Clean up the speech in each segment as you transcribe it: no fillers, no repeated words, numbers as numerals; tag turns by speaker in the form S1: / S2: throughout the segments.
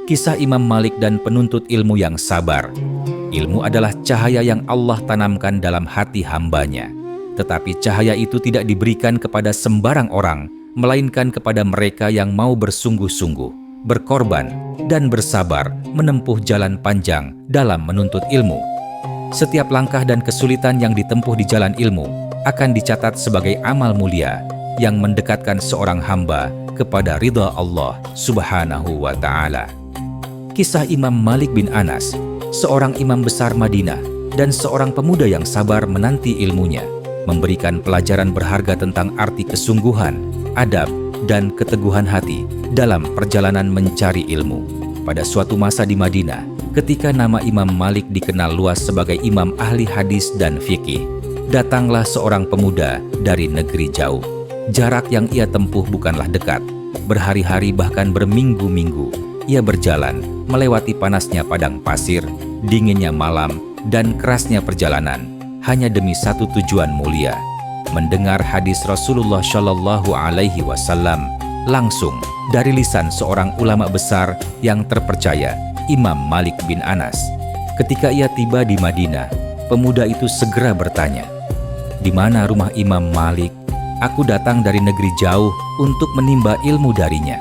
S1: Kisah Imam Malik dan penuntut ilmu yang sabar. Ilmu adalah cahaya yang Allah tanamkan dalam hati hambanya. Tetapi cahaya itu tidak diberikan kepada sembarang orang, melainkan kepada mereka yang mau bersungguh-sungguh, berkorban, dan bersabar menempuh jalan panjang dalam menuntut ilmu. Setiap langkah dan kesulitan yang ditempuh di jalan ilmu akan dicatat sebagai amal mulia yang mendekatkan seorang hamba kepada ridha Allah Subhanahu wa Ta'ala. Kisah Imam Malik bin Anas, seorang imam besar Madinah dan seorang pemuda yang sabar menanti ilmunya, memberikan pelajaran berharga tentang arti kesungguhan, adab, dan keteguhan hati dalam perjalanan mencari ilmu. Pada suatu masa di Madinah, ketika nama Imam Malik dikenal luas sebagai imam ahli hadis dan fikih, datanglah seorang pemuda dari negeri jauh. Jarak yang ia tempuh bukanlah dekat. Berhari-hari bahkan berminggu-minggu, ia berjalan melewati panasnya padang pasir, dinginnya malam, dan kerasnya perjalanan, hanya demi satu tujuan mulia, mendengar hadis Rasulullah Shallallahu Alaihi Wasallam langsung dari lisan seorang ulama besar yang terpercaya, Imam Malik bin Anas. Ketika ia tiba di Madinah, pemuda itu segera bertanya, "Di mana rumah Imam Malik? Aku datang dari negeri jauh untuk menimba ilmu darinya."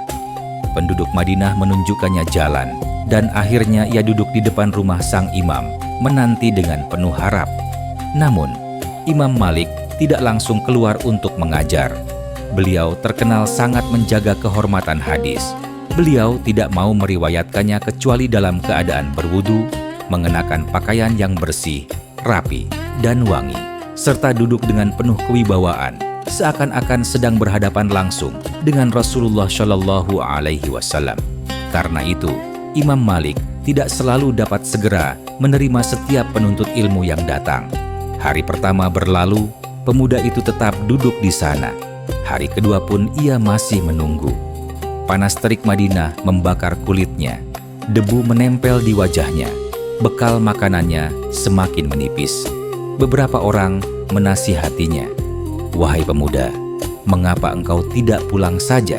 S1: Penduduk Madinah menunjukkannya jalan, dan akhirnya ia duduk di depan rumah sang imam, menanti dengan penuh harap. Namun, Imam Malik tidak langsung keluar untuk mengajar. Beliau terkenal sangat menjaga kehormatan hadis. Beliau tidak mau meriwayatkannya kecuali dalam keadaan berwudu, mengenakan pakaian yang bersih, rapi, dan wangi, serta duduk dengan penuh kewibawaan, seakan-akan sedang berhadapan langsung dengan Rasulullah Shallallahu Alaihi Wasallam. Karena itu, Imam Malik tidak selalu dapat segera menerima setiap penuntut ilmu yang datang. Hari pertama berlalu, pemuda itu tetap duduk di sana. Hari kedua pun ia masih menunggu. Panas terik Madinah membakar kulitnya, debu menempel di wajahnya, bekal makanannya semakin menipis. Beberapa orang menasihatinya, "Wahai pemuda, mengapa engkau tidak pulang saja?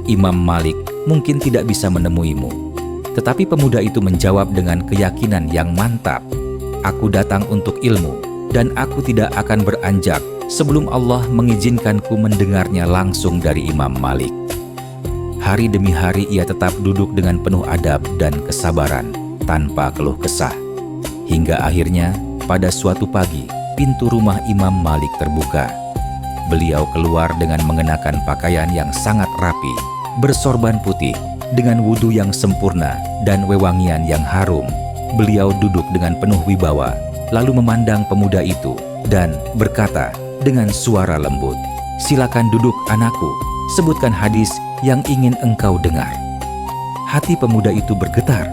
S1: Imam Malik mungkin tidak bisa menemuimu." Tetapi pemuda itu menjawab dengan keyakinan yang mantap, "Aku datang untuk ilmu, dan aku tidak akan beranjak sebelum Allah mengizinkanku mendengarnya langsung dari Imam Malik." Hari demi hari ia tetap duduk dengan penuh adab dan kesabaran, tanpa keluh kesah. Hingga akhirnya, pada suatu pagi, pintu rumah Imam Malik terbuka. Beliau keluar dengan mengenakan pakaian yang sangat rapi, bersorban putih, dengan wudu yang sempurna dan wewangian yang harum. Beliau duduk dengan penuh wibawa, lalu memandang pemuda itu dan berkata dengan suara lembut, "Silakan duduk anakku, sebutkan hadis yang ingin engkau dengar." Hati pemuda itu bergetar.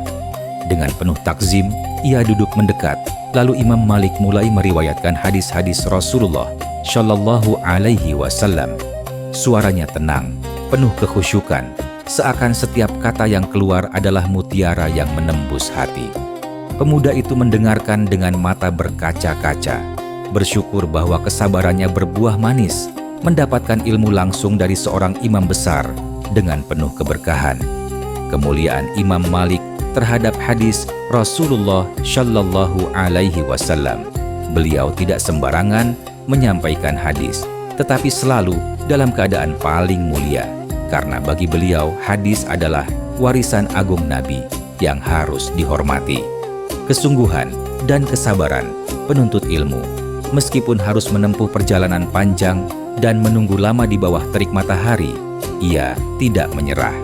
S1: Dengan penuh takzim, ia duduk mendekat, lalu Imam Malik mulai meriwayatkan hadis-hadis Rasulullah Shallallahu Alaihi Wasallam. Suaranya tenang, penuh kekhusyukan, seakan setiap kata yang keluar adalah mutiara yang menembus hati. Pemuda itu mendengarkan dengan mata berkaca-kaca, bersyukur bahwa kesabarannya berbuah manis, mendapatkan ilmu langsung dari seorang imam besar dengan penuh keberkahan. Kemuliaan Imam Malik terhadap hadis Rasulullah Shallallahu Alaihi Wasallam. Beliau tidak sembarangan menyampaikan hadis, tetapi selalu dalam keadaan paling mulia, karena bagi beliau hadis adalah warisan agung Nabi yang harus dihormati. Kesungguhan dan kesabaran penuntut ilmu, meskipun harus menempuh perjalanan panjang dan menunggu lama di bawah terik matahari, ia tidak menyerah.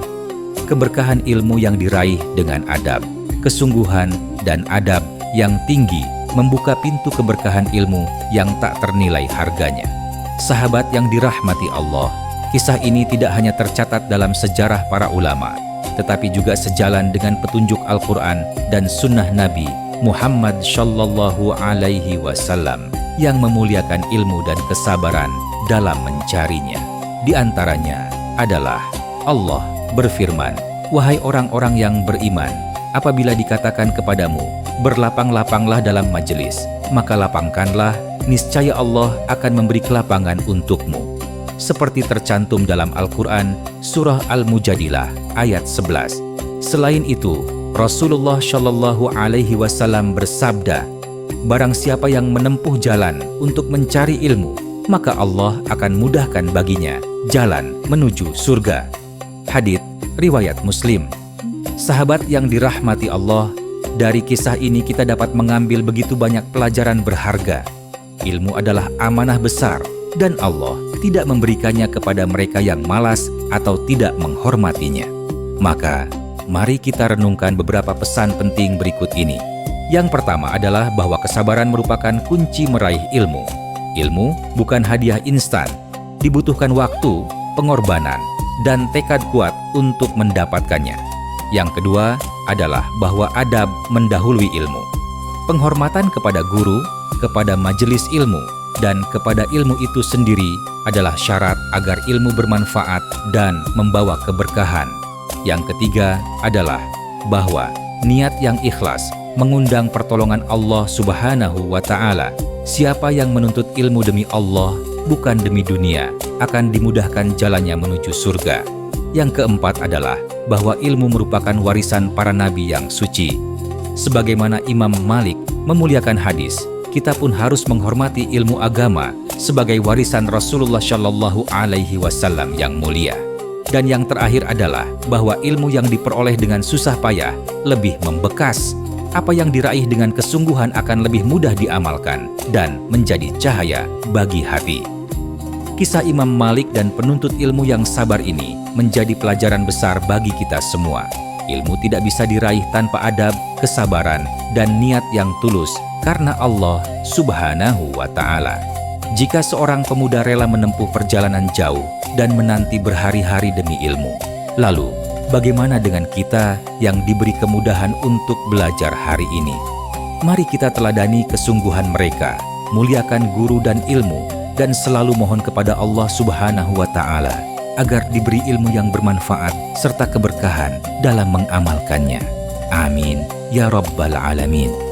S1: Keberkahan ilmu yang diraih dengan adab, kesungguhan, dan adab yang tinggi membuka pintu keberkahan ilmu yang tak ternilai harganya. Sahabat yang dirahmati Allah, kisah ini tidak hanya tercatat dalam sejarah para ulama, tetapi juga sejalan dengan petunjuk Al-Quran dan sunnah Nabi Muhammad Shallallahu Alaihi Wasallam yang memuliakan ilmu dan kesabaran dalam mencarinya. Di antaranya adalah Allah berfirman, "Wahai orang-orang yang beriman, apabila dikatakan kepadamu, berlapang-lapanglah dalam majelis, maka lapangkanlah, niscaya Allah akan memberi kelapangan untukmu." Seperti tercantum dalam Al-Quran, Surah Al-Mujadilah, ayat 11. Selain itu, Rasulullah Shallallahu Alaihi Wasallam bersabda, barang siapa yang menempuh jalan untuk mencari ilmu, maka Allah akan mudahkan baginya jalan menuju surga. Hadits riwayat Muslim. Sahabat yang dirahmati Allah, dari kisah ini kita dapat mengambil begitu banyak pelajaran berharga. Ilmu adalah amanah besar dan Allah tidak memberikannya kepada mereka yang malas atau tidak menghormatinya. Maka, mari kita renungkan beberapa pesan penting berikut ini. Yang pertama adalah bahwa kesabaran merupakan kunci meraih ilmu. Ilmu bukan hadiah instan, dibutuhkan waktu, pengorbanan, dan tekad kuat untuk mendapatkannya. Yang kedua adalah bahwa adab mendahului ilmu. Penghormatan kepada guru, kepada majelis ilmu, dan kepada ilmu itu sendiri adalah syarat agar ilmu bermanfaat dan membawa keberkahan. Yang ketiga adalah bahwa niat yang ikhlas mengundang pertolongan Allah Subhanahu wa Ta'ala. Siapa yang menuntut ilmu demi Allah, bukan demi dunia, akan dimudahkan jalannya menuju surga. Yang keempat adalah bahwa ilmu merupakan warisan para nabi yang suci. Sebagaimana Imam Malik memuliakan hadis, kita pun harus menghormati ilmu agama sebagai warisan Rasulullah Shallallahu Alaihi Wasallam yang mulia. Dan yang terakhir adalah bahwa ilmu yang diperoleh dengan susah payah lebih membekas. Apa yang diraih dengan kesungguhan akan lebih mudah diamalkan dan menjadi cahaya bagi hati. Kisah Imam Malik dan penuntut ilmu yang sabar ini menjadi pelajaran besar bagi kita semua. Ilmu tidak bisa diraih tanpa adab, kesabaran, dan niat yang tulus karena Allah Subhanahu wa Ta'ala. Jika seorang pemuda rela menempuh perjalanan jauh dan menanti berhari-hari demi ilmu, lalu bagaimana dengan kita yang diberi kemudahan untuk belajar hari ini? Mari kita teladani kesungguhan mereka, muliakan guru dan ilmu, dan selalu mohon kepada Allah Subhanahu wa Ta'ala agar diberi ilmu yang bermanfaat serta keberkahan dalam mengamalkannya. Amin ya Rabbal Alamin.